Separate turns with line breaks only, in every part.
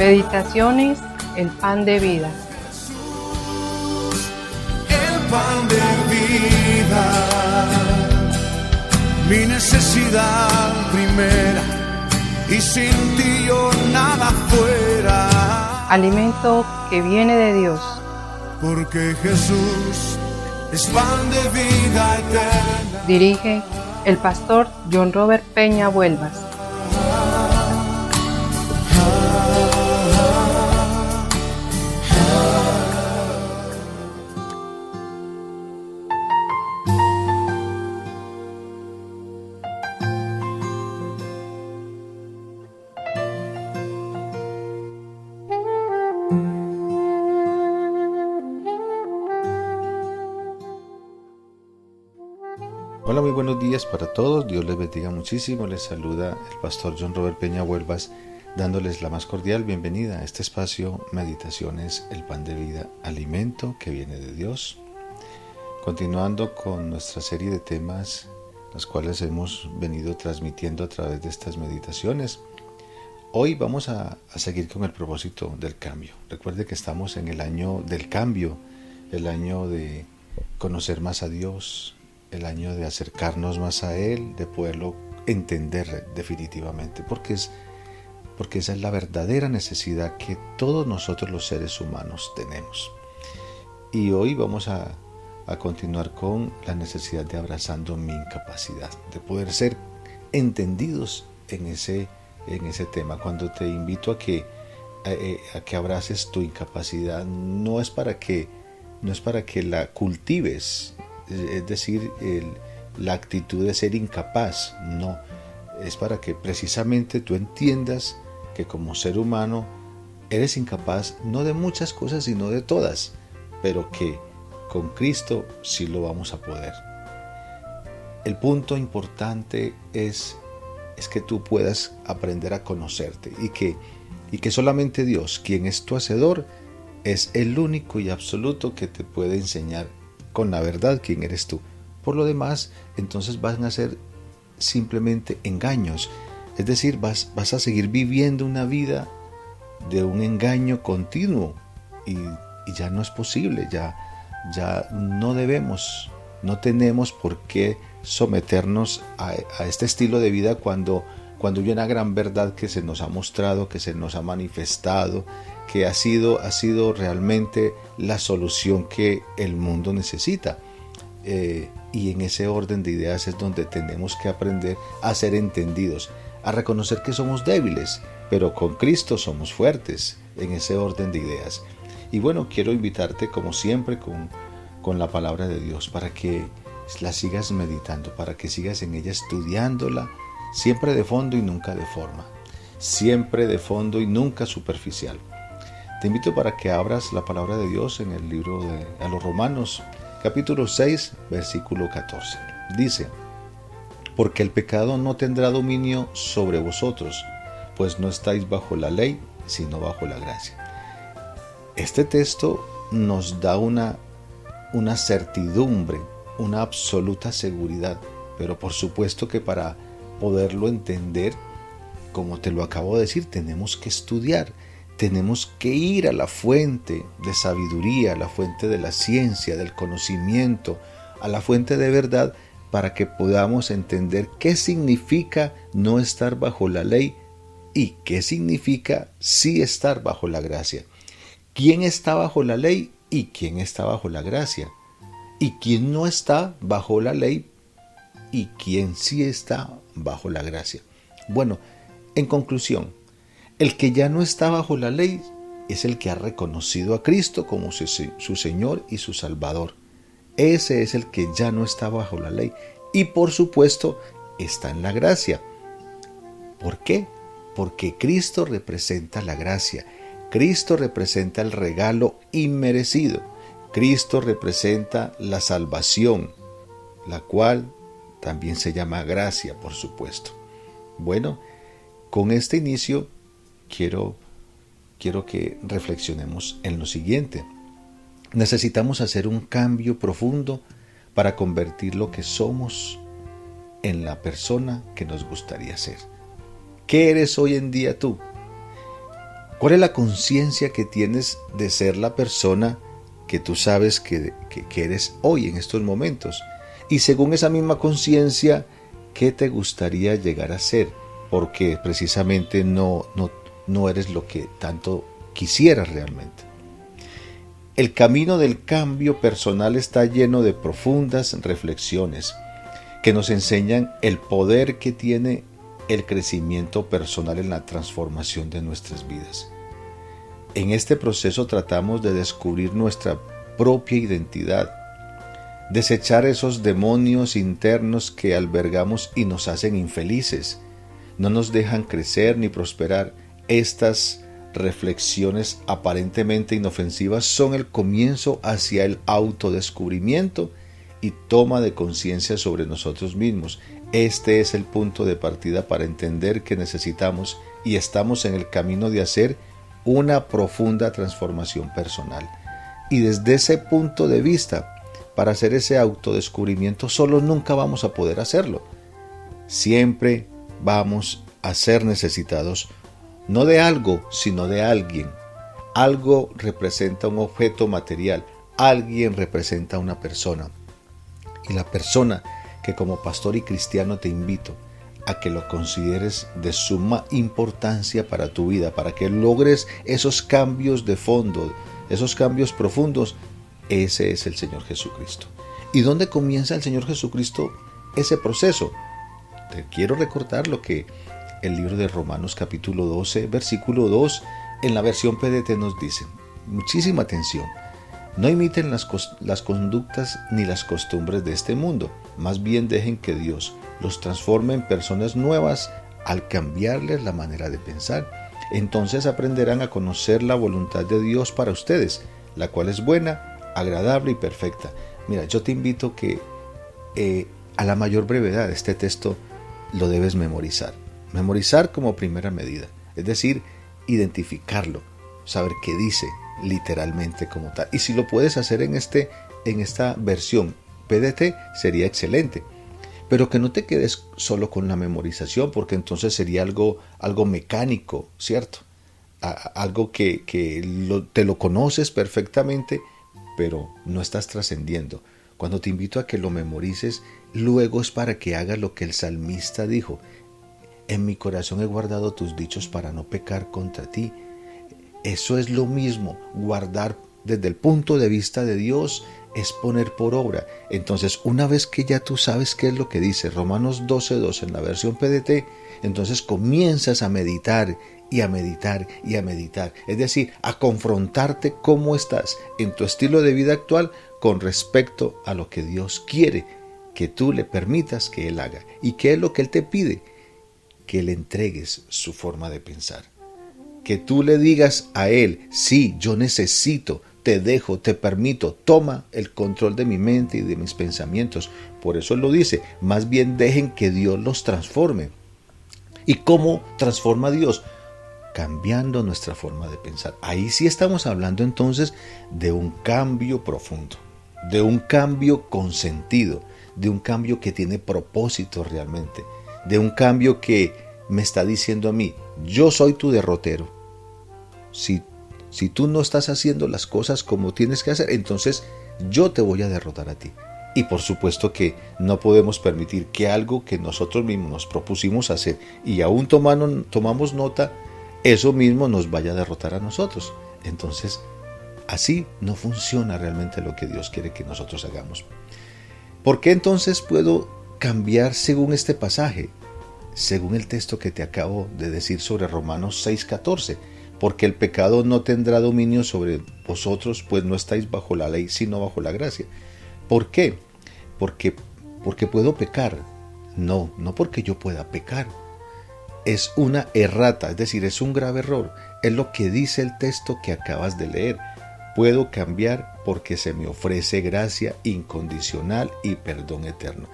Meditaciones, el pan de vida.
El pan de vida, mi necesidad primera, y sin ti yo nada fuera.
Alimento que viene de Dios.
Porque Jesús es pan de vida eterna.
Dirige el pastor John Robert Peña Vuelvas.
Hola, muy buenos días para todos, Dios les bendiga muchísimo, les saluda el pastor John Robert Peña Vuelvas, dándoles la más cordial bienvenida a este espacio Meditaciones, el pan de vida, alimento que viene de Dios. Continuando con nuestra serie de temas, las cuales hemos venido transmitiendo a través de estas meditaciones, hoy vamos a seguir con el propósito del cambio. Recuerde que estamos en el año del cambio, el año de conocer más a Dios, el año de acercarnos más a Él, de poderlo entender definitivamente, porque esa es la verdadera necesidad que todos nosotros los seres humanos tenemos. Y hoy vamos a continuar con la necesidad de abrazando mi incapacidad, de poder ser entendidos en ese tema. Cuando te invito a que abraces tu incapacidad, no es para que la cultives, es decir, la actitud de ser incapaz, no, es para que precisamente tú entiendas que como ser humano eres incapaz no de muchas cosas sino de todas, pero que con Cristo sí lo vamos a poder. El punto importante es que tú puedas aprender a conocerte y que solamente Dios, quien es tu hacedor, es el único y absoluto que te puede enseñar con la verdad quién eres tú. Por lo demás, entonces van a ser simplemente engaños. Es decir, vas a seguir viviendo una vida de un engaño continuo y ya no es posible, ya no debemos, no tenemos por qué someternos a este estilo de vida cuando hay una gran verdad que se nos ha mostrado, que se nos ha manifestado, que ha sido realmente la solución que el mundo necesita. Y en ese orden de ideas es donde tenemos que aprender a ser entendidos, a reconocer que somos débiles, pero con Cristo somos fuertes, en ese orden de ideas. Y bueno, quiero invitarte como siempre con la palabra de Dios para que la sigas meditando, para que sigas en ella estudiándola, siempre de fondo y nunca de forma, siempre de fondo y nunca superficial. Te invito para que abras la palabra de Dios en el libro a los Romanos, capítulo 6, versículo 14. Dice: porque el pecado no tendrá dominio sobre vosotros, pues no estáis bajo la ley, sino bajo la gracia. Este texto nos da una certidumbre, una absoluta seguridad, pero por supuesto que para poderlo entender, como te lo acabo de decir, tenemos que estudiar. Tenemos que ir a la fuente de sabiduría, a la fuente de la ciencia, del conocimiento, a la fuente de verdad, para que podamos entender qué significa no estar bajo la ley y qué significa sí estar bajo la gracia. ¿Quién está bajo la ley y quién está bajo la gracia? ¿Y quién no está bajo la ley y quién sí está bajo la gracia? Bueno, en conclusión, el que ya no está bajo la ley es el que ha reconocido a Cristo como su Señor y su Salvador. Ese es el que ya no está bajo la ley y por supuesto está en la gracia. ¿Por qué? Porque Cristo representa la gracia. Cristo representa el regalo inmerecido. Cristo representa la salvación, la cual también se llama gracia, por supuesto. Bueno, con este inicio quiero que reflexionemos en lo siguiente. Necesitamos hacer un cambio profundo para convertir lo que somos en la persona que nos gustaría ser. ¿Qué eres hoy en día tú? ¿Cuál es la conciencia que tienes de ser la persona que tú sabes que eres hoy en estos momentos? Y según esa misma conciencia, ¿qué te gustaría llegar a ser? Porque precisamente no eres lo que tanto quisieras realmente. El camino del cambio personal está lleno de profundas reflexiones que nos enseñan el poder que tiene el crecimiento personal en la transformación de nuestras vidas. En este proceso tratamos de descubrir nuestra propia identidad, desechar esos demonios internos que albergamos y nos hacen infelices, no nos dejan crecer ni prosperar. Estas reflexiones aparentemente inofensivas son el comienzo hacia el autodescubrimiento y toma de conciencia sobre nosotros mismos. Este es el punto de partida para entender que necesitamos y estamos en el camino de hacer una profunda transformación personal. Y desde ese punto de vista, para hacer ese autodescubrimiento, solo nunca vamos a poder hacerlo. Siempre vamos a ser necesitados, no de algo, sino de alguien. Algo representa un objeto material, alguien representa una persona. Y la persona que como pastor y cristiano te invito a que lo consideres de suma importancia para tu vida, para que logres esos cambios de fondo, esos cambios profundos, ese es el Señor Jesucristo. ¿Y dónde comienza el Señor Jesucristo ese proceso? Te quiero recordar lo que el libro de Romanos capítulo 12, versículo 2, en la versión PDT nos dice. Muchísima atención. No imiten las conductas ni las costumbres de este mundo, más bien dejen que Dios los transforme en personas nuevas al cambiarles la manera de pensar. Entonces aprenderán a conocer la voluntad de Dios para ustedes, la cual es buena, agradable y perfecta. Mira, yo te invito que a la mayor brevedad este texto lo debes memorizar. Memorizar como primera medida, es decir, identificarlo, saber qué dice literalmente como tal. Y si lo puedes hacer en esta versión PDT sería excelente. Pero que no te quedes solo con la memorización, porque entonces sería algo mecánico, ¿cierto? Algo que te lo conoces perfectamente, pero no estás trascendiendo. Cuando te invito a que lo memorices, luego es para que hagas lo que el salmista dijo. En mi corazón he guardado tus dichos para no pecar contra ti. Eso es lo mismo, guardar desde el punto de vista de Dios es poner por obra. Entonces, una vez que ya tú sabes qué es lo que dice Romanos 12:2 en la versión PDT, entonces comienzas a meditar y a meditar y a meditar. Es decir, a confrontarte cómo estás en tu estilo de vida actual con respecto a lo que Dios quiere que tú le permitas que Él haga. ¿Y qué es lo que Él te pide? Que le entregues su forma de pensar. Que tú le digas a Él, sí, yo necesito, te dejo, te permito, toma el control de mi mente y de mis pensamientos. Por eso Él lo dice, más bien dejen que Dios los transforme. ¿Y cómo transforma Dios? Cambiando nuestra forma de pensar. Ahí sí estamos hablando entonces de un cambio profundo, de un cambio con sentido, de un cambio que tiene propósito realmente, de un cambio que me está diciendo a mí, yo soy tu derrotero. Si tú no estás haciendo las cosas como tienes que hacer, entonces yo te voy a derrotar a ti. Y por supuesto que no podemos permitir que algo que nosotros mismos nos propusimos hacer y aún tomamos nota, eso mismo nos vaya a derrotar a nosotros. Entonces, así no funciona realmente lo que Dios quiere que nosotros hagamos. ¿Por qué entonces puedo cambiar según este pasaje? Según el texto que te acabo de decir sobre Romanos 6:14. Porque el pecado no tendrá dominio sobre vosotros, pues no estáis bajo la ley, sino bajo la gracia. ¿Por qué? Porque puedo pecar. No porque yo pueda pecar. Es una errata, es decir, es un grave error. Es lo que dice el texto que acabas de leer. Puedo cambiar porque se me ofrece gracia incondicional y perdón eterno.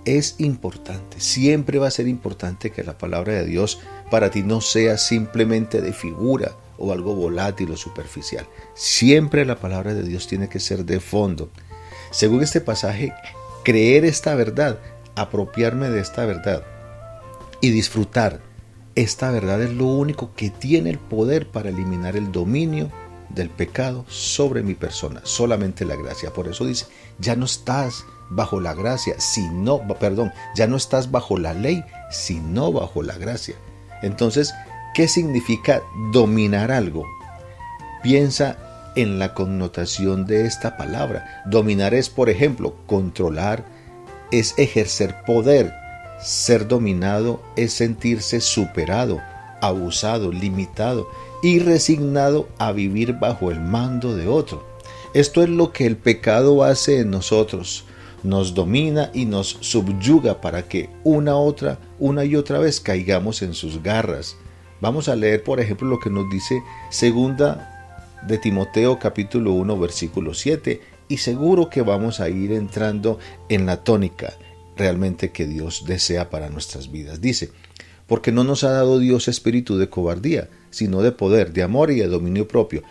Es importante, siempre va a ser importante que la palabra de Dios para ti no sea simplemente de figura o algo volátil o superficial. Siempre la palabra de Dios tiene que ser de fondo. Según este pasaje, creer esta verdad, apropiarme de esta verdad y disfrutar Esta verdad es lo único que tiene el poder para eliminar el dominio del pecado sobre mi persona, solamente la gracia. Por eso dice, ya no estás bajo la gracia, ya no estás bajo la ley, sino bajo la gracia. Entonces, ¿qué significa dominar algo? Piensa en la connotación de esta palabra. Dominar es, por ejemplo, controlar, es ejercer poder. Ser dominado es sentirse superado, abusado, limitado y resignado a vivir bajo el mando de otro. Esto es lo que el pecado hace en nosotros. Nos domina y nos subyuga para que una y otra vez caigamos en sus garras. Vamos a leer, por ejemplo, lo que nos dice segunda de Timoteo capítulo 1 versículo 7, y seguro que vamos a ir entrando en la tónica realmente que Dios desea para nuestras vidas. Dice, porque no nos ha dado Dios espíritu de cobardía, sino de poder, de amor y de dominio propio.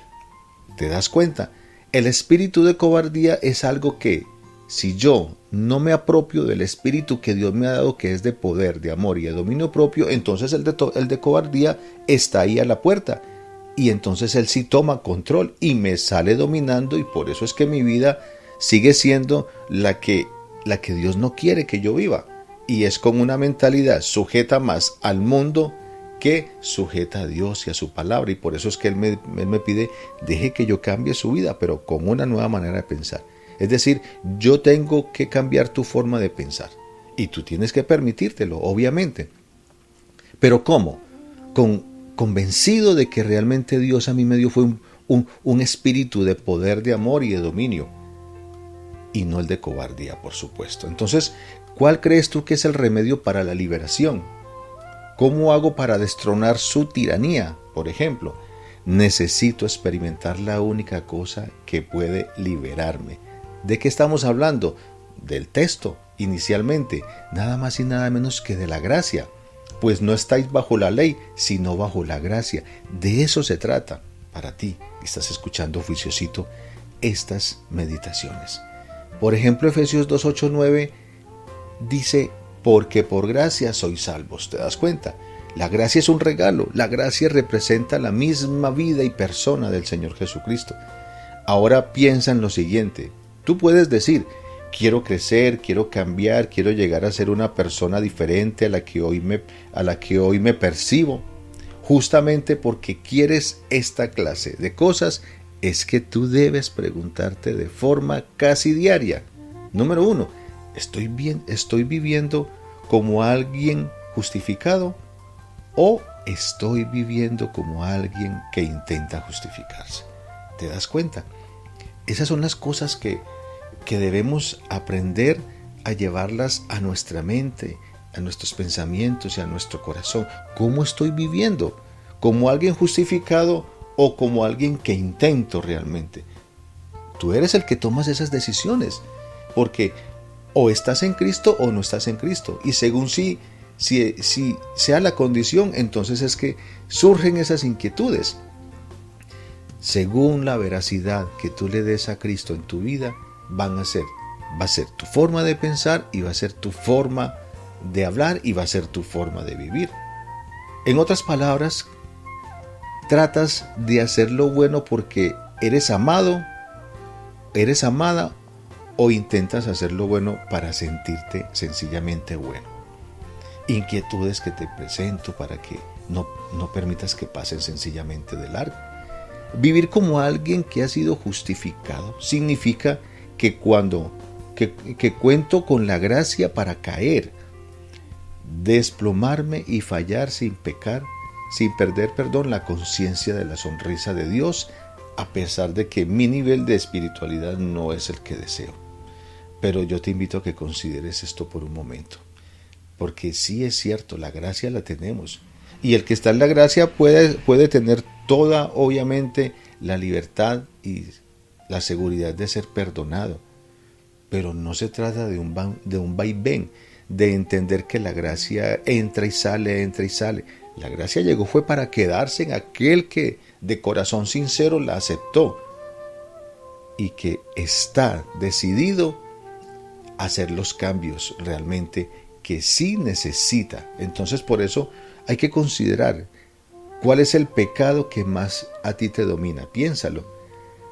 ¿Te das cuenta? El espíritu de cobardía es algo que, si yo no me apropio del espíritu que Dios me ha dado, que es de poder, de amor y de dominio propio, entonces el de cobardía está ahí a la puerta. Y entonces él sí toma control y me sale dominando, y por eso es que mi vida sigue siendo la que Dios no quiere que yo viva. Y es con una mentalidad sujeta más al mundo que sujeta a Dios y a su palabra. Y por eso es que Él me pide, deje que yo cambie su vida, pero con una nueva manera de pensar. Es decir, yo tengo que cambiar tu forma de pensar. Y tú tienes que permitírtelo, obviamente. Pero ¿cómo? Convencido de que realmente Dios a mí me dio fue un espíritu de poder, de amor y de dominio. Y no el de cobardía, por supuesto. Entonces, ¿cuál crees tú que es el remedio para la liberación? ¿Cómo hago para destronar su tiranía? Por ejemplo, necesito experimentar la única cosa que puede liberarme. ¿De qué estamos hablando? Del texto, inicialmente, nada más y nada menos que de la gracia. Pues no estáis bajo la ley, sino bajo la gracia. De eso se trata para ti. Estás escuchando, juiciosito, estas meditaciones. Por ejemplo, Efesios 2, 8, 9 dice, porque por gracia sois salvos. ¿Te das cuenta? La gracia es un regalo. La gracia representa la misma vida y persona del Señor Jesucristo. Ahora piensa en lo siguiente. Tú puedes decir, quiero crecer, quiero cambiar, quiero llegar a ser una persona diferente a la que hoy me percibo. Justamente porque quieres esta clase de cosas, es que tú debes preguntarte de forma casi diaria. Número 1, ¿estoy viviendo como alguien justificado o estoy viviendo como alguien que intenta justificarse? ¿Te das cuenta? Esas son las cosas que debemos aprender a llevarlas a nuestra mente, a nuestros pensamientos y a nuestro corazón. ¿Cómo estoy viviendo? ¿Como alguien justificado o como alguien que intento realmente? Tú eres el que tomas esas decisiones, porque o estás en Cristo o no estás en Cristo. Y según si sea la condición, entonces es que surgen esas inquietudes. Según la veracidad que tú le des a Cristo en tu vida, va a ser tu forma de pensar y va a ser tu forma de hablar y va a ser tu forma de vivir. En otras palabras, tratas de hacer lo bueno porque eres amado, eres amada, o intentas hacer lo bueno para sentirte sencillamente bueno. Inquietudes que te presento para que no permitas que pasen sencillamente de largo. Vivir como alguien que ha sido justificado significa que que cuento con la gracia para caer, desplomarme y fallar sin pecar, sin perder, la conciencia de la sonrisa de Dios, a pesar de que mi nivel de espiritualidad no es el que deseo. Pero yo te invito a que consideres esto por un momento, porque sí es cierto, la gracia la tenemos, y el que está en la gracia puede tener toda, obviamente, la libertad y la seguridad de ser perdonado. Pero no se trata de un vaivén, de entender que la gracia entra y sale, entra y sale. La gracia llegó fue para quedarse en aquel que de corazón sincero la aceptó y que está decidido a hacer los cambios realmente que sí necesita. Entonces por eso hay que considerar cuál es el pecado que más a ti te domina. Piénsalo.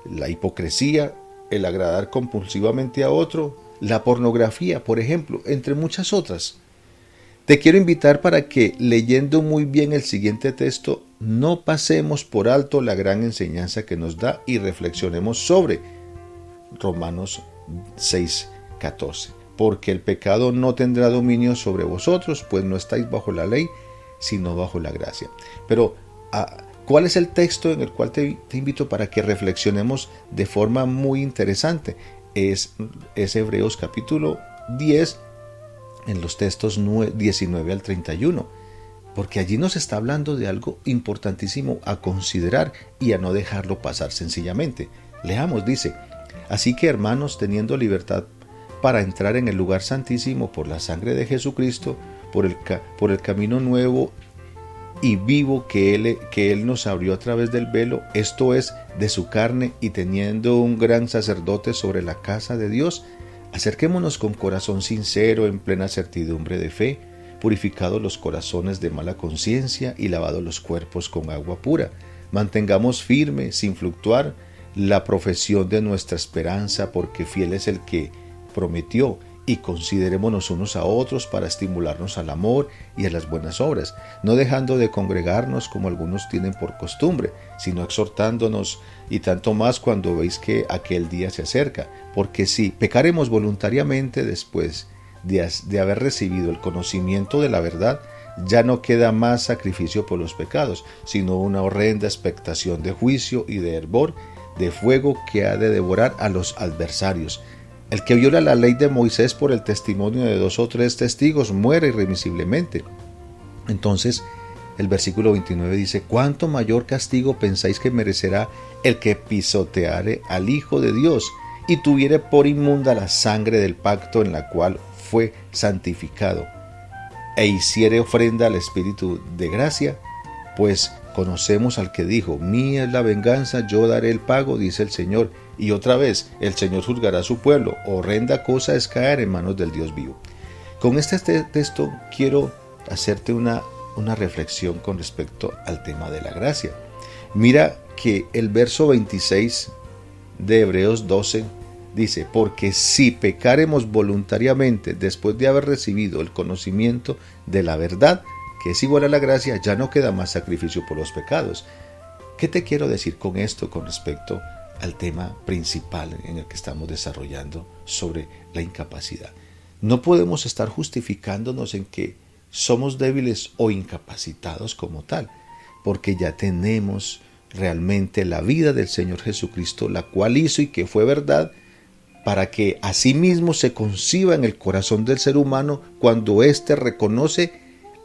La hipocresía, el agradar compulsivamente a otro, la pornografía, por ejemplo, entre muchas otras. Te quiero invitar para que, leyendo muy bien el siguiente texto, no pasemos por alto la gran enseñanza que nos da y reflexionemos sobre Romanos 6:14. Porque el pecado no tendrá dominio sobre vosotros, pues no estáis bajo la ley, sino bajo la gracia. Pero, ¿cuál es el texto en el cual te invito para que reflexionemos de forma muy interesante? Es Hebreos capítulo 10, en los textos 19 al 31, porque allí nos está hablando de algo importantísimo a considerar y a no dejarlo pasar sencillamente. Leamos, dice: así que, hermanos, teniendo libertad para entrar en el lugar santísimo por la sangre de Jesucristo, por el camino nuevo y vivo que él nos abrió a través del velo, esto es, de su carne, y teniendo un gran sacerdote sobre la casa de Dios, acerquémonos con corazón sincero, en plena certidumbre de fe, purificados los corazones de mala conciencia y lavados los cuerpos con agua pura. Mantengamos firme, sin fluctuar, la profesión de nuestra esperanza, porque fiel es el que prometió, y considerémonos unos a otros para estimularnos al amor y a las buenas obras, no dejando de congregarnos como algunos tienen por costumbre, sino exhortándonos, y tanto más cuando veis que aquel día se acerca, porque si pecaremos voluntariamente después de haber recibido el conocimiento de la verdad, ya no queda más sacrificio por los pecados, sino una horrenda expectación de juicio y de hervor, de fuego que ha de devorar a los adversarios. El que viola la ley de Moisés por el testimonio de 2 o 3 testigos muere irremisiblemente. Entonces, el versículo 29 dice: ¿cuánto mayor castigo pensáis que merecerá el que pisoteare al Hijo de Dios y tuviere por inmunda la sangre del pacto en la cual fue santificado, e hiciere ofrenda al Espíritu de gracia? Pues conocemos al que dijo: mía es la venganza, yo daré el pago, dice el Señor. Y otra vez, el Señor juzgará a su pueblo. Horrenda cosa es caer en manos del Dios vivo. Con este texto quiero hacerte una reflexión con respecto al tema de la gracia. Mira que el verso 26 de Hebreos 12 dice: porque si pecaremos voluntariamente después de haber recibido el conocimiento de la verdad, que es igual a la gracia, ya no queda más sacrificio por los pecados. ¿Qué te quiero decir con esto con respecto al tema principal en el que estamos desarrollando sobre la incapacidad? No podemos estar justificándonos en que somos débiles o incapacitados como tal, porque ya tenemos realmente la vida del Señor Jesucristo, la cual hizo y que fue verdad, para que asimismo se conciba en el corazón del ser humano cuando éste reconoce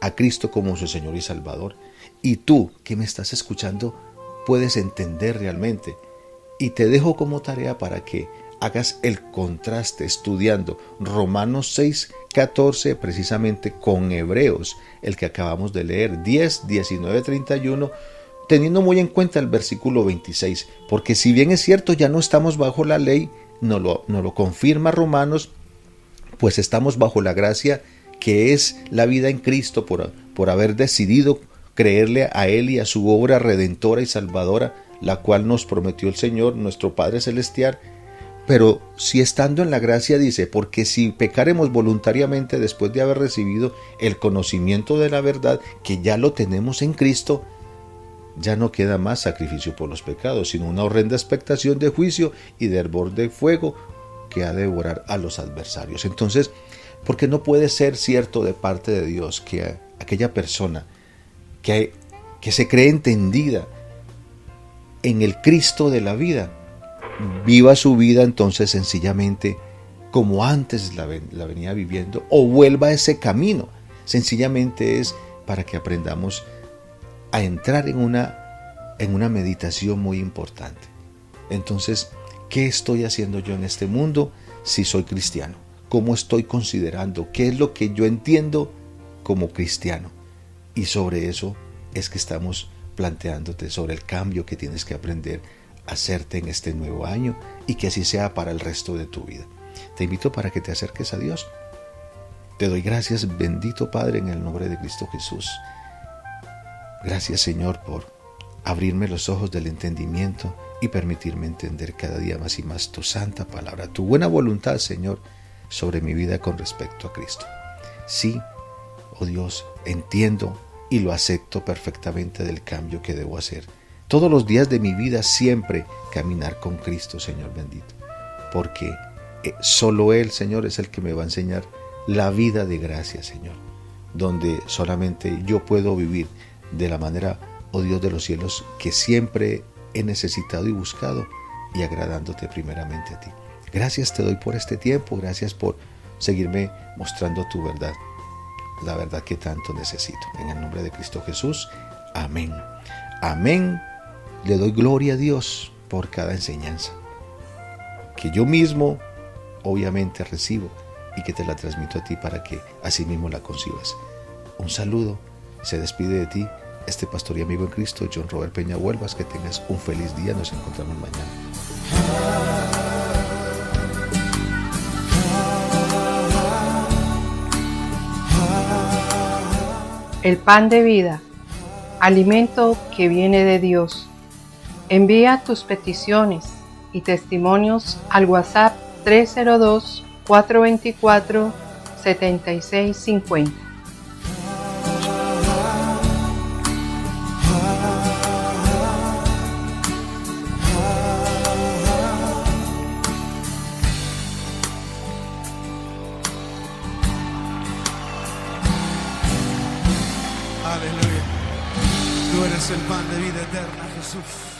a Cristo como su Señor y Salvador. Y tú, que me estás escuchando, puedes entender realmente. Y te dejo como tarea para que hagas el contraste estudiando Romanos 6:14 precisamente con Hebreos, el que acabamos de leer, 10, 19, 31, teniendo muy en cuenta el versículo 26, porque si bien es cierto ya no estamos bajo la ley, no lo confirma Romanos, pues estamos bajo la gracia, que es la vida en Cristo por haber decidido creerle a Él y a su obra redentora y salvadora, la cual nos prometió el Señor, nuestro Padre Celestial. Pero si estando en la gracia dice: porque si pecaremos voluntariamente después de haber recibido el conocimiento de la verdad, que ya lo tenemos en Cristo, ya no queda más sacrificio por los pecados, sino una horrenda expectación de juicio y de hervor de fuego que ha de devorar a los adversarios. Entonces, porque no puede ser cierto de parte de Dios que aquella persona que se cree entendida en el Cristo de la vida, viva su vida entonces sencillamente como antes la venía viviendo, o vuelva a ese camino. Sencillamente es para que aprendamos a entrar en una meditación muy importante. Entonces, ¿qué estoy haciendo yo en este mundo si soy cristiano? ¿Cómo estoy considerando? ¿Qué es lo que yo entiendo como cristiano? Y sobre eso es que estamos planteándote sobre el cambio que tienes que aprender a hacerte en este nuevo año, y que así sea para el resto de tu vida. Te invito para que te acerques a Dios Te doy gracias, bendito Padre, en el nombre de Cristo Jesús. Gracias, Señor, por abrirme los ojos del entendimiento y permitirme entender cada día más y más tu santa palabra, tu buena voluntad, Señor, sobre mi vida con respecto a Cristo. Sí, oh Dios, entiendo y lo acepto perfectamente del cambio que debo hacer. Todos los días de mi vida siempre caminar con Cristo, Señor bendito, porque solo Él, Señor, es el que me va a enseñar la vida de gracia, Señor, donde solamente yo puedo vivir de la manera, oh Dios de los cielos, que siempre he necesitado y buscado, y agradándote primeramente a ti. Gracias te doy por este tiempo, gracias por seguirme mostrando tu verdad, la verdad que tanto necesito. En el nombre de Cristo Jesús, amén. Amén. Le doy gloria a Dios por cada enseñanza que yo mismo obviamente recibo y que te la transmito a ti para que así mismo la concibas. Un saludo, se despide de ti este pastor y amigo en Cristo, John Robert Peña Huelvas. Que tengas un feliz día, nos encontramos mañana.
El pan de vida, alimento que viene de Dios. Envía tus peticiones y testimonios al WhatsApp 302-424-7650.
Aleluya. Tú eres el pan de vida eterna, Jesús.